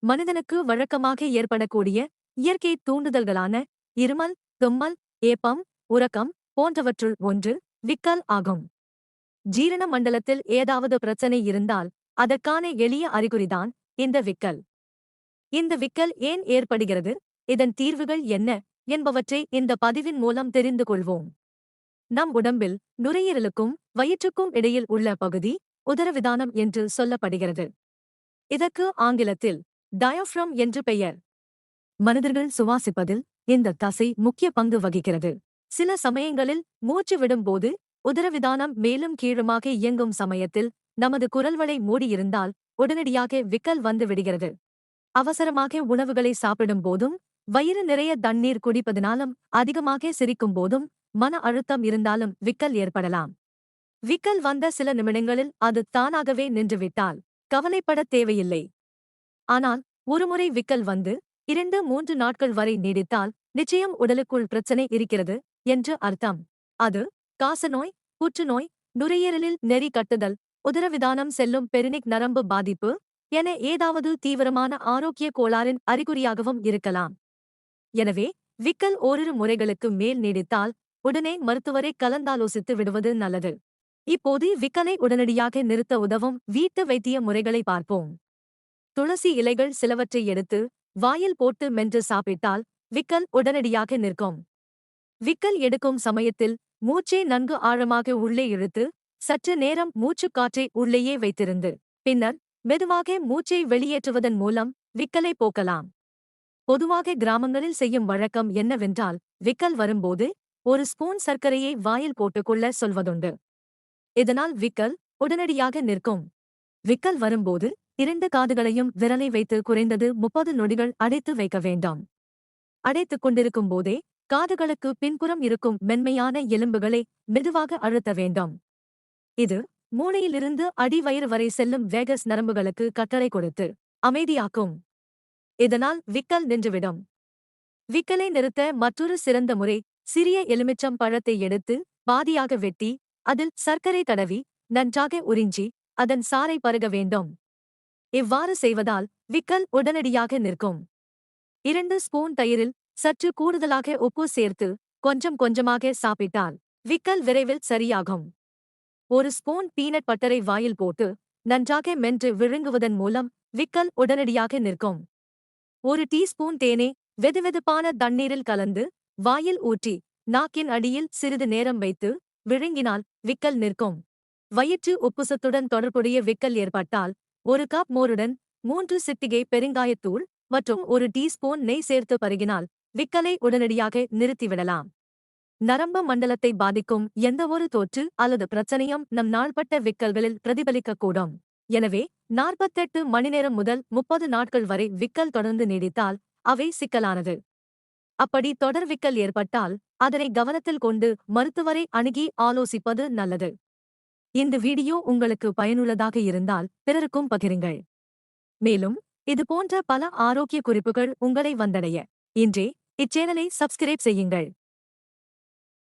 மனிதனுக்கு வழக்கமாக ஏற்படக்கூடிய இயற்கை தூண்டுதல்களான இருமல், தும்மல், ஏப்பம், உறக்கம் போன்றவற்றுள் ஒன்று விக்கல் ஆகும். ஜீரண மண்டலத்தில் ஏதாவது பிரச்சனை இருந்தால் அதற்கான எளிய அறிகுறிதான் இந்த விக்கல். இந்த விக்கல் ஏன் ஏற்படுகிறது, இதன் தீர்வுகள் என்ன என்பவற்றை இந்த பதிவின் மூலம் தெரிந்து கொள்வோம். நம் உடம்பில் நுரையீரலுக்கும் வயிற்றுக்கும் இடையில் உள்ள பகுதி உதரவிதானம் என்று சொல்லப்படுகிறது. இதற்கு ஆங்கிலத்தில் டயப்ரம் என்று பெயர். மனிதர்கள் சுவாசிப்பதில் இந்த தசை முக்கிய பங்கு வகிக்கிறது. சில சமயங்களில் மூச்சு விடும்போது உதரவிதானம் மேலும் கீழுமாக இயங்கும் சமயத்தில் நமது குரல்வளை மூடியிருந்தால் உடனடியாக விக்கல் வந்து விடுகிறது. அவசரமாக உணவுகளை சாப்பிடும் போதும், வயிறு நிறைய தண்ணீர் குடிப்பதனாலும், அதிகமாக சிரிக்கும் போதும், மன அழுத்தம் இருந்தாலும் விக்கல் ஏற்படலாம். விக்கல் வந்த சில நிமிடங்களில் அது தானாகவே நின்றுவிட்டால் கவலைப்படத் தேவையில்லை. ஆனால் ஒருமுறை விக்கல் வந்து 2-3 நாட்கள் வரை நீடித்தால் நிச்சயம் உடலுக்குள் பிரச்சனை இருக்கிறது என்று அர்த்தம். அது காசநோய், புற்றுநோய், நுரையீரலில் நெறி கட்டுதல், உதரவிதானம் செல்லும் பெரினிக் நரம்பு பாதிப்பு என ஏதாவது தீவிரமான ஆரோக்கிய கோளாறின் அறிகுறியாகவும் இருக்கலாம். எனவே விக்கல் ஓரிரு முறைகளுக்கு மேல் நீடித்தால் உடனே மருத்துவரை கலந்தாலோசித்து விடுவது நல்லது. இப்போது விக்கலை உடனடியாக நிறுத்த உதவும் வீட்டு வைத்திய முறைகளை பார்ப்போம். துளசி இலைகள் சிலவற்றை எடுத்து வாயில் போட்டு மென்று சாப்பிட்டால் விக்கல் உடனடியாக நிற்கும். விக்கல் எடுக்கும் சமயத்தில் மூச்சை நன்கு ஆழமாக உள்ளே இழுத்து சற்று நேரம் மூச்சுக்காற்றை உள்ளேயே வைத்திருந்து பின்னர் மெதுவாக மூச்சை வெளியேற்றுவதன் மூலம் விக்கலை போக்கலாம். பொதுவாக கிராமங்களில் செய்யும் வழக்கம் என்னவென்றால், விக்கல் வரும்போது ஒரு ஸ்பூன் சர்க்கரையை வாயில் போட்டுக்கொள்ள சொல்வதுண்டு. இதனால் விக்கல் உடனடியாக நிற்கும். விக்கல் வரும்போது 2 காதுகளையும் விரலை வைத்து குறைந்தது 30 நொடிகள் அடைத்து வைக்க வேண்டாம். அடைத்துக் கொண்டிருக்கும் போதே காதுகளுக்கு பின்புறம் இருக்கும் மென்மையான எலும்புகளை மெதுவாக அழுத்த வேண்டும். இது மூளையிலிருந்து அடிவயிறு வரை செல்லும் வேகஸ் நரம்புகளுக்கு கட்டளை கொடுத்து அமைதியாக்கும். இதனால் விக்கல் நின்றுவிடும். விக்கலை நிறுத்த மற்றொரு சிறந்த முறை, சிறிய எலுமிச்சம் பழத்தை எடுத்து பாதியாக வெட்டி அதில் சர்க்கரை தடவி நன்றாக உறிஞ்சி அதன் சாறை பருக வேண்டும். இவ்வாறு செய்வதால் விக்கல் உடனடியாக நிற்கும். 2 ஸ்பூன் தயிரில் சற்று கூடுதலாக உப்பு சேர்த்து கொஞ்சம் கொஞ்சமாக சாப்பிட்டால் விக்கல் விரைவில் சரியாகும். 1 ஸ்பூன் பீனட் பட்டரை வாயில் போட்டு நன்றாக மென்று விழுங்குவதன் மூலம் விக்கல் உடனடியாக நிற்கும். 1 டீஸ்பூன் தேனை வெதுவெதுப்பான தண்ணீரில் கலந்து வாயில் ஊற்றி நாக்கின் அடியில் சிறிது நேரம் வைத்து விழுங்கினால் விக்கல் நிற்கும். வயிற்று உப்புசத்துடன் தொடர்புடைய விக்கல் ஏற்பட்டால் 1 கப் மோருடன் 3 சிட்டிகை பெருங்காயத்தூள் மற்றும் 1 டீஸ்பூன் நெய் சேர்த்து பருகினால் விக்கலை உடனடியாக நிறுத்திவிடலாம். நரம்பு மண்டலத்தை பாதிக்கும் எந்தவொரு தொற்று அல்லது பிரச்சனையும் நம் நாள்பட்ட விக்கல்களில் பிரதிபலிக்கக்கூடும். எனவே 48 மணி நேரம் முதல் 30 நாட்கள் வரை விக்கல் தொடர்ந்து நீடித்தால் அவை சிக்கலானது. அப்படி தொடர் விக்கல் ஏற்பட்டால் அதனை கவனத்தில் கொண்டு மருத்துவரை அணுகி ஆலோசிப்பது நல்லது. இந்த வீடியோ உங்களுக்கு பயனுள்ளதாக இருந்தால் பிறருக்கும் பகிருங்கள். மேலும் இதுபோன்ற பல ஆரோக்கிய குறிப்புகள் உங்களை வந்தடைய இன்றே இச்சேனலை சப்ஸ்கிரைப் செய்யுங்கள்.